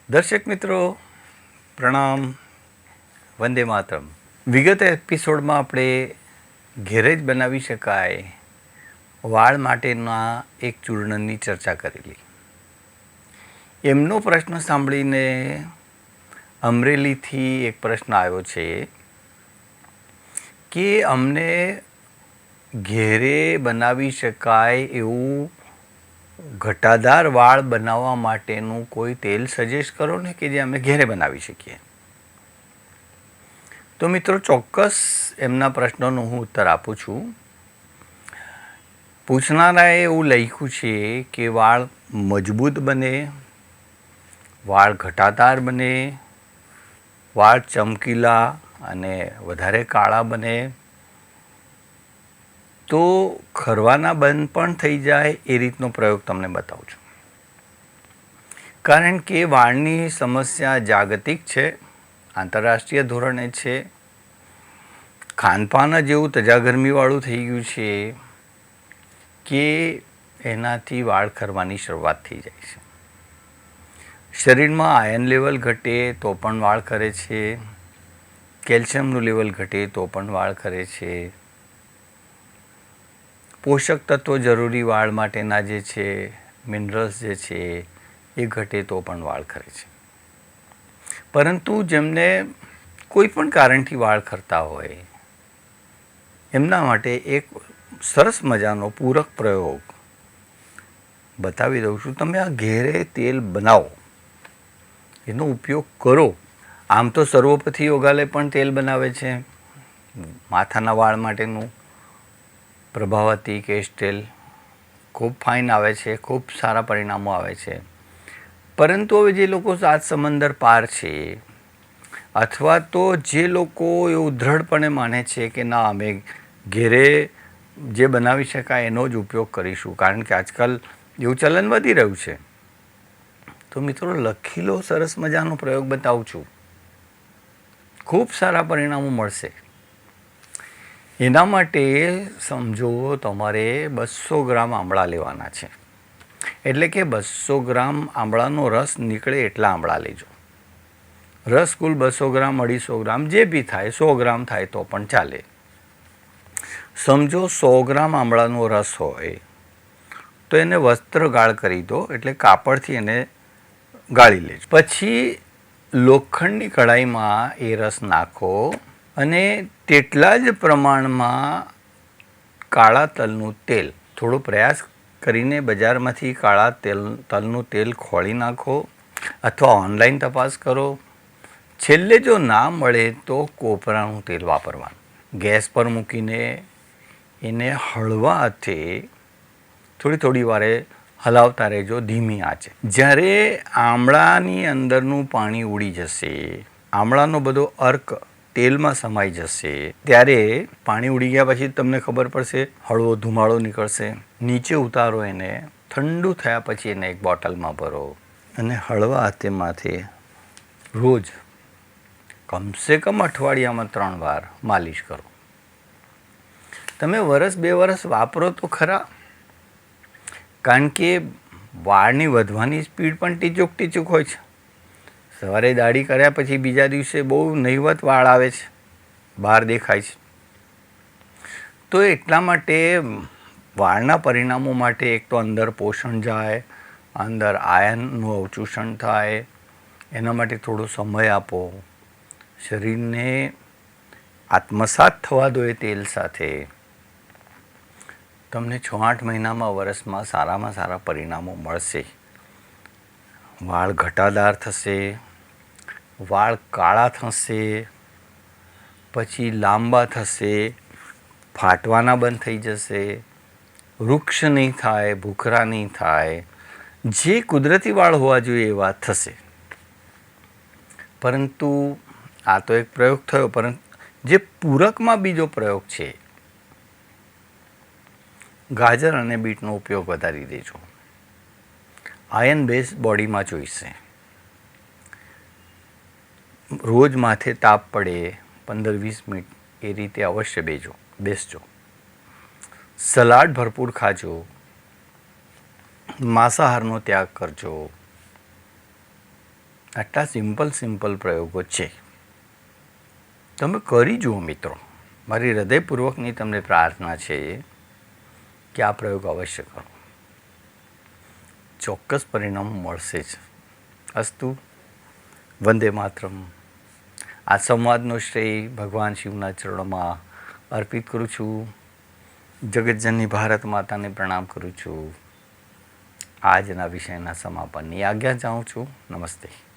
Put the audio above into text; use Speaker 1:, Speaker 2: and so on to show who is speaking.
Speaker 1: દર્શક મિત્રો પ્રણામ, વંદે માતરમ. વિગત એપિસોડમાં આપણે ઘેરે જ બનાવી શકાય વાળ માટેના એક ચૂર્ણની ચર્ચા કરેલી. એમનો પ્રશ્ન સાંભળીને અમરેલીથી એક પ્રશ્ન આવ્યો છે કે અમને ઘેરે બનાવી શકાય એવું ઘટાદાર વાળ બનાવવા માટેનું કોઈ તેલ સજેસ્ટ કરો ને કે જે અમે ઘેરે બનાવી શકીએ. તો મિત્રો ચોક્કસ એમના પ્રશ્નોનો હું ઉત્તર આપું છું. પૂછનારાએ એવું લખ્યું છે કે વાળ મજબૂત બને, વાળ ઘટાદાર બને, વાળ ચમકીલા અને વધારે કાળા બને, તો ખરવાના બંધ પણ થઈ જાય એ રીતનો પ્રયોગ તમને બતાવું છું. કારણ કે વાળની સમસ્યા જાગતિક છે, આંતરરાષ્ટ્રીય ધોરણે છે. ખાનપાન જ એવું તજાગરમીવાળું થઈ ગયું છે કે એનાથી વાળ ખરવાની શરૂઆત થઈ જાય છે. શરીરમાં આયર્ન લેવલ ઘટે તો પણ વાળ ખરે છે, કેલ્શિયમનું લેવલ ઘટે તો પણ વાળ ખરે છે, પોષક તત્વો જરૂરી વાળ માટેના જે છે, મિનરલ્સ જે છે એ ઘટે તો પણ વાળ ખરે છે. પરંતુ જેમને કોઈ પણ કારણથી વાળ ખરતા હોય એમના માટે એક સરસ મજાનો પૂરક પ્રયોગ બતાવી દઉં છું. તમે આ ઘેરે તેલ બનાવો, એનો ઉપયોગ કરો. આમ તો સર્વોપથી યોગાલય પણ તેલ બનાવે છે માથાના વાળ માટેનું. પ્રભાવતી કેશ તેલ ખૂબ ફાઇન આવે છે, ખૂબ સારા પરિણામો આવે છે. પરંતુ હવે જે લોકો સાત સમંદર પાર છે, અથવા તો જે લોકો એવું દ્રઢપણે માને છે કે ના અમે ઘેરે જે બનાવી શકાય એનો જ ઉપયોગ કરીશું, કારણ કે આજકાલ એવું ચલન વધી રહ્યું છે, તો મિત્રો લખી લો, સરસ મજાનો પ્રયોગ બતાવું છું, ખૂબ સારા પરિણામો મળશે. એના માટે સમજો તમારે 200 ગ્રામ આંબળા લેવાના છે. એટલે કે 200 ગ્રામ આંબળાનો રસ નીકળે એટલા આંબળા લેજો. રસ કુલ 200 ગ્રામ, 250 ગ્રામ જે બી થાય, 100 ગ્રામ થાય તો પણ ચાલે. સમજો 100 ગ્રામ આંબળાનો રસ હોય તો એને વસ્ત્રગાળ કરી દો, એટલે કાપડથી એને ગાળી લેજો. પછી લોખંડની કઢાઈમાં એ રસ નાખો અને તેટલા જ પ્રમાણમાં કાળા તલનું તેલ, થોડો પ્રયાસ કરીને બજારમાંથી કાળા તલનું તેલ ખોળી નાખો અથવા ઓનલાઈન તપાસ કરો. છેલ્લે જો ના મળે તો કોપરાનું તેલ વાપરવાનું. ગેસ પર મૂકીને એને હળવા હાથે થોડી વારે હલાવતા રહેજો, ધીમી આંચે. જ્યારે આમળાની અંદરનું પાણી ઉડી જશે, આમળાનો બધો અર્ક તેલમાં સમાઈ જશે, ત્યારે પાણી ઉડી ગયા પછી તમને ખબર પડશે, હળવો ધુમાડો નીકળશે. નીચે ઉતારો એને, ઠંડુ થયા પછી એને એક બોટલમાં ભરો અને હળવા હાથે માથે રોજ કમસે કમ અઠવાડિયામાં 3 વાર માલિશ કરો. તમે 1-2 વર્ષ વાપરો તો ખરા, કારણ કે વાળની વધવાની સ્પીડ પણ ટીચુક હોય છે. સવારે દાઢી કર્યા પછી બીજા દિવસે બહુ નહિવત વાળ આવે છે, બહાર દેખાય છે. તો એટલા માટે વાળના પરિણામો માટે એક તો અંદર પોષણ જાય, અંદર આયર્નનું અવચૂષણ થાય, એના માટે થોડો સમય આપો. શરીરને આત્મસાત થવા દો એ તેલ સાથે. તમને 6-8 મહિનામાં, વર્ષમાં સારામાં સારા પરિણામો મળશે. વાળ ઘટાદાર થશે, વાળ કાળા થશે, પછી લાંબા થશે, ફાટવાના બંધ થઈ જશે, વૃક્ષ નહીં થાય, ભૂખરા નહીં થાય, જે કુદરતી વાળ હોવા જોઈએ એવા થશે. પરંતુ આ તો એક પ્રયોગ થયો, પરંતુ જે પૂરકમાં બીજો પ્રયોગ છે, ગાજર અને બીટનો ઉપયોગ વધારી દેજો. આયર્ન બેઝ બોડીમાં જોઈશે. રોજ માથે તાપ પડે 15-20 મિનિટ એ રીતે અવશ્ય બેસજો. સલાડ ભરપૂર ખાજો, માંસાહારનો ત્યાગ કરજો આટલા સિમ્પલ પ્રયોગો છે. તમે કરી જુઓ મિત્રો. મારી હૃદયપૂર્વકની તમને પ્રાર્થના છે કે આ પ્રયોગ અવશ્ય કરો. ચોક્કસ પરિણામ મળશે જ. અસ્તુ. વંદે માતરમ. આ સંવાદનો શ્રેય ભગવાન શિવના ચરણોમાં અર્પિત કરું છું. જગતજનની ભારત માતાને પ્રણામ કરું છું. આજના વિષયના સમાપનની આજ્ઞા ચાહું છું. નમસ્તે.